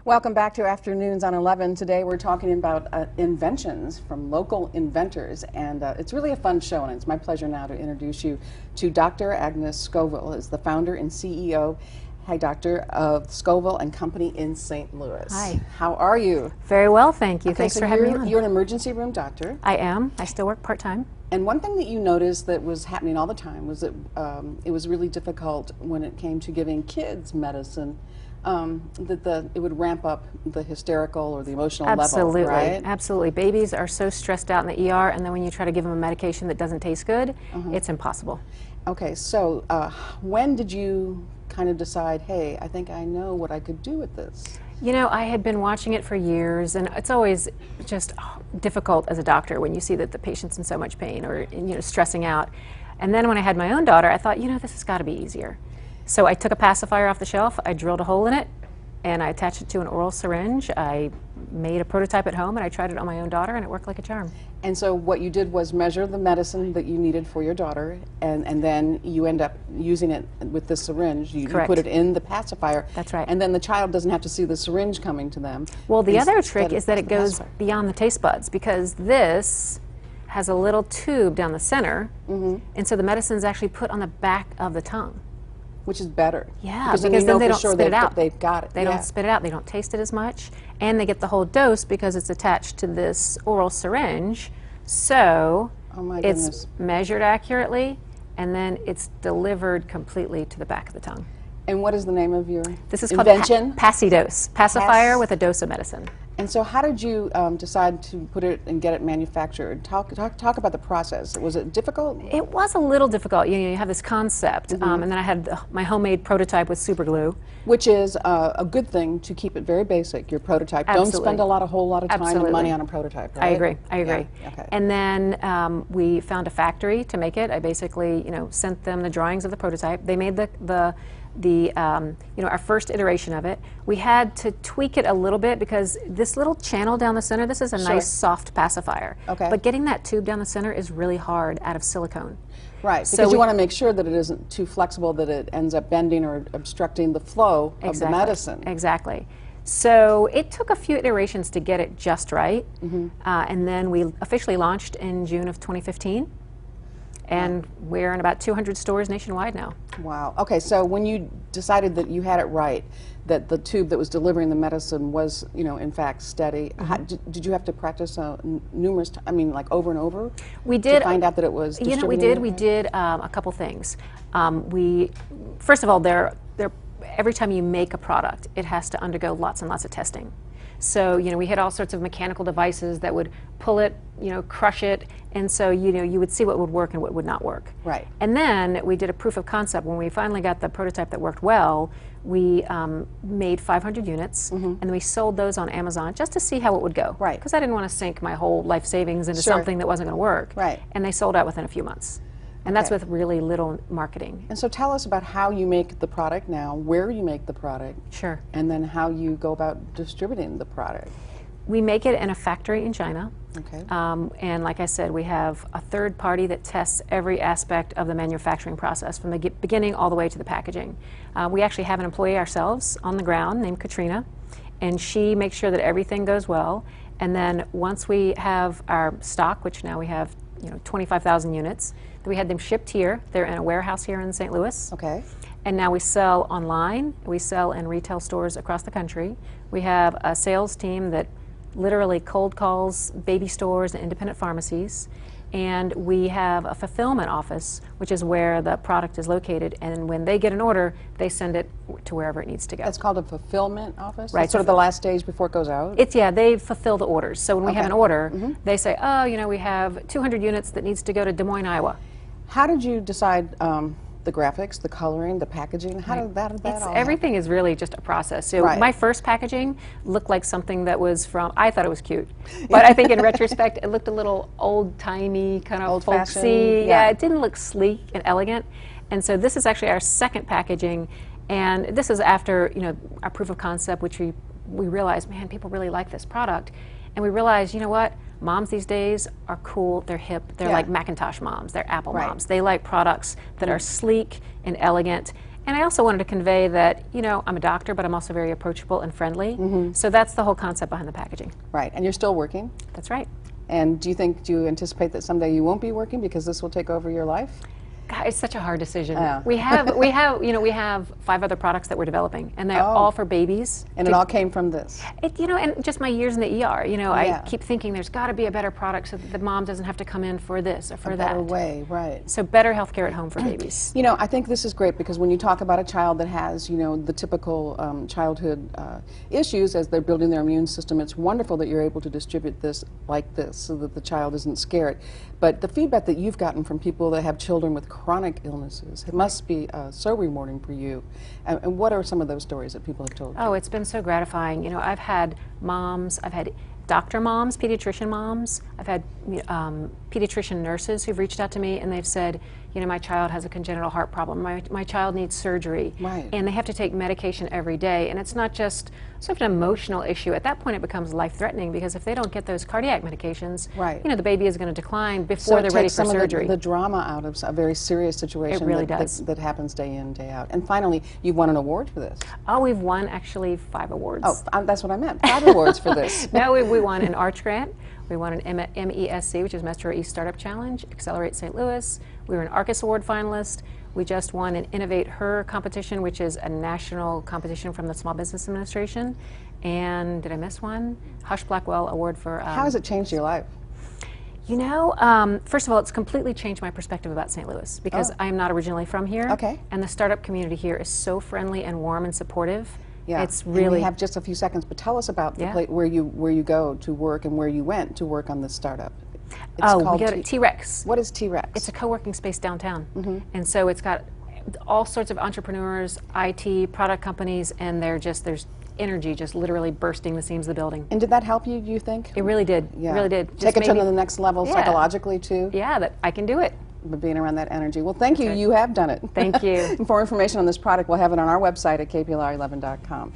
Welcome back to Afternoons on 11. Today we're talking about inventions from local inventors, and it's really a fun show, and it's my pleasure now to introduce you to Dr. Agnes Scoville, who is the founder and CEO, hi Doctor, of Scoville and Company in St. Louis. Hi. How are you? Very well, thank you. Okay, Thanks so for having me on. You're an emergency room doctor. I am. I still work part-time. And one thing that you noticed that was happening all the time was that it was really difficult when it came to giving kids medicine. That it would ramp up the hysterical or the emotional Absolutely. level, right? Absolutely. Babies are so stressed out in the ER, and then when you try to give them a medication that doesn't taste good, it's impossible. Okay, so when did you kind of decide, hey, I think I know what I could do with this? You know, I had been watching it for years, and it's always just difficult as a doctor when you see that the patient's in so much pain or stressing out. And then when I had my own daughter, I thought, this has got to be easier. So I took a pacifier off the shelf, I drilled a hole in it, and I attached it to an oral syringe. I made a prototype at home, and I tried it on my own daughter, and it worked like a charm. And so what you did was measure the medicine that you needed for your daughter, and then you end up using it with the syringe. You put it in the pacifier. That's right. And then the child doesn't have to see the syringe coming to them. Well, the other trick is that it goes beyond the taste buds, because this has a little tube down the center, and so the medicine is actually put on the back of the tongue. Which is better. Yeah, because then they don't spit it out. They've got it. They don't spit it out. They don't taste it as much, and they get the whole dose because it's attached to this oral syringe. So it's measured accurately, and then it's delivered completely to the back of the tongue. And what is the name of your This is invention? Called Pacidose, pacifier with a dose of medicine. And so how did you decide to put it and get it manufactured? Talk about the process. Was it difficult? It was a little difficult. You have this concept, and then I had my homemade prototype with super glue. Which is a good thing to keep it very basic, your prototype. Absolutely. Don't spend a whole lot of time and money on a prototype, right? I agree. Yeah. Okay. And then we found a factory to make it. I basically, sent them the drawings of the prototype. They made our first iteration of it. We had to tweak it a little bit because this little channel down the center, this is a nice soft pacifier. Okay. But getting that tube down the center is really hard out of silicone. Right, because you want to make sure that it isn't too flexible that it ends up bending or obstructing the flow of the medicine. Exactly. So it took a few iterations to get it just right, and then we officially launched in June of 2015. And we're in about 200 stores nationwide now. Wow. Okay, so when you decided that you had it right, that the tube that was delivering the medicine was, in fact, steady, did you have to practice numerous times, like over and over? We did. To find out that it was distributing? We did a couple things. First of all, every time you make a product, it has to undergo lots and lots of testing. So, we had all sorts of mechanical devices that would pull it, crush it, and so, you would see what would work and what would not work. Right. And then we did a proof of concept. When we finally got the prototype that worked well, we made 500 units, and we sold those on Amazon just to see how it would go. Right. Because I didn't want to sink my whole life savings into something that wasn't going to work. Right. And they sold out within a few months. And that's with really little marketing. And so tell us about how you make the product now, where you make the product. Sure. And then how you go about distributing the product. We make it in a factory in China. Okay. And like I said, we have a third party that tests every aspect of the manufacturing process from the beginning all the way to the packaging. We actually have an employee ourselves on the ground named Katrina, and she makes sure that everything goes well. And then once we have our stock, which now we have 25,000 units, we had them shipped here. They're in a warehouse here in St. Louis. Okay. And now we sell online. We sell in retail stores across the country. We have a sales team that literally cold calls baby stores and independent pharmacies. And we have a fulfillment office, which is where the product is located. And when they get an order, they send it to wherever it needs to go. That's called a fulfillment office? Right. That's sort of the last stage before it goes out? They fulfill the orders. So when we have an order, they say, we have 200 units that needs to go to Des Moines, Iowa. How did you decide the graphics, the coloring, the packaging? How did that all Everything is really just a process. So my first packaging looked like something that was I thought it was cute. But I think in retrospect, it looked a little old-timey, kind of folksy. Yeah, it didn't look sleek and elegant. And so this is actually our second packaging. And this is after, our proof of concept, which we realized, man, people really like this product. And we realized, what? Moms these days are cool, they're hip, they're like Macintosh moms, they're Apple moms. They like products that are sleek and elegant And I also wanted to convey that, you know, I'm a doctor, but I'm also very approachable and friendly. So that's the whole concept behind the packaging. Right, and you're still working? That's right. And do you anticipate that someday you won't be working because this will take over your life? God, it's such a hard decision. Yeah. We have 5 other products that we're developing, and they're all for babies. And it all came from this. And just my years in the ER, I keep thinking there's got to be a better product so that the mom doesn't have to come in for this or for that. A better way, right. So better healthcare at home for babies. You know, I think this is great because when you talk about a child that has, you know, the typical childhood issues as they're building their immune system, it's wonderful that you're able to distribute this like this so that the child isn't scared. But the feedback that you've gotten from people that have children with chronic illnesses, it must be so rewarding for you. And what are some of those stories that people have told you? Oh, it's been so gratifying. You know, I've had moms, I've had doctor moms, pediatrician moms, I've had pediatrician nurses who've reached out to me and they've said, you know, my child has a congenital heart problem, my child needs surgery, and they have to take medication every day, and it's not just sort of an emotional issue. At that point it becomes life-threatening because if they don't get those cardiac medications, you know, the baby is going to decline before they're ready for surgery. The drama out of a very serious situation. It really does. That happens day in, day out. And finally, you've won an award for this. Oh, we've won actually 5 awards. Oh, that's what I meant. 5 awards for this. No, we won an ARCH grant. We won an MESC, which is Metro East Startup Challenge, Accelerate St. Louis. We were an ARCUS Award finalist. We just won an Innovate Her competition, which is a national competition from the Small Business Administration. And did I miss one? Hush Blackwell Award for... How has it changed your life? You know, first of all, it's completely changed my perspective about St. Louis because I am not originally from here. Okay. And the startup community here is so friendly and warm and supportive. Yeah, it's really. And we have just a few seconds, but tell us about the place where you go to work and where you went to work on this startup. It's we go to T-Rex. What is T-Rex? It's a co-working space downtown, and so it's got all sorts of entrepreneurs, IT, product companies, and there's energy just literally bursting the seams of the building. And did that help you? Do you think? It really did. Yeah. It really did. Take it to the next level psychologically too. Yeah, that I can do it. But being around that energy. Well, thank you. You have done it. Thank you. For more information on this product, we'll have it on our website at kplr11.com.